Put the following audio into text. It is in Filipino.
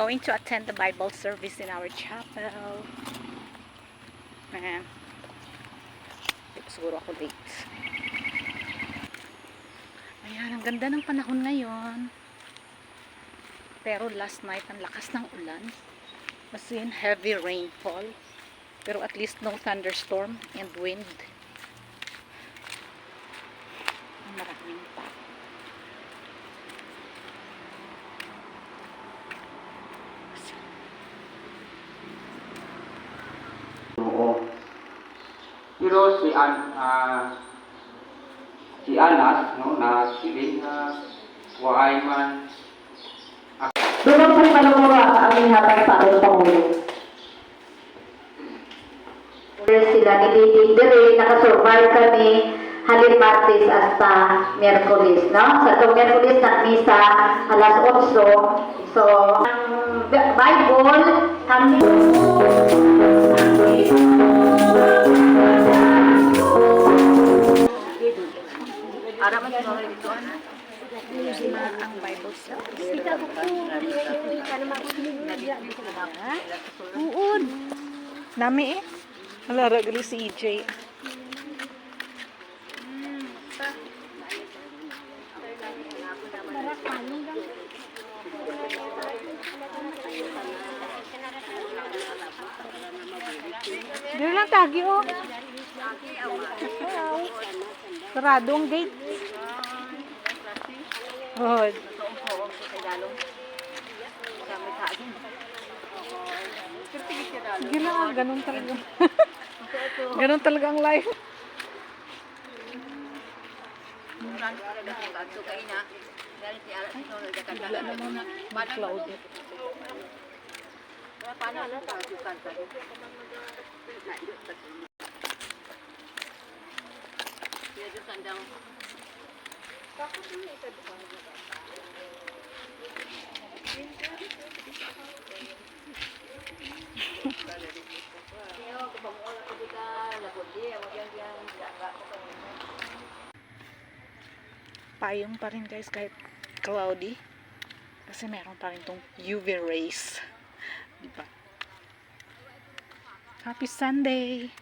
going to attend the Bible service in our chapel. Ayan. Siguro ako late. Ayan, ang ganda ng panahon ngayon. Pero last night, ang lakas ng ulan. As in, heavy rainfall. Pero at least no thunderstorm and wind. Maraming pa. Oo. Pero si Anas, no, na siling waay man. Doon po panumura sa aming hatag sa ating Pangulo. Sila nililidere, nakasurvive kami halin Martes hasta Miyerkules, no? Sa itong Miyerkules na misa alas 8. So, ang Bible, kami Araman sa mga ito, ang Bible service. Uod. Nami eh. Alara gali si EJ. Dito lang tagi oh. Sarado ang gate. Oh. Sige na, ganun talaga. Ganun talaga ang life. Bigla naman mag-cloud. Payong pa rin guys kahit cloudy kasi meron pa rin tong UV rays, diba? Happy Sunday!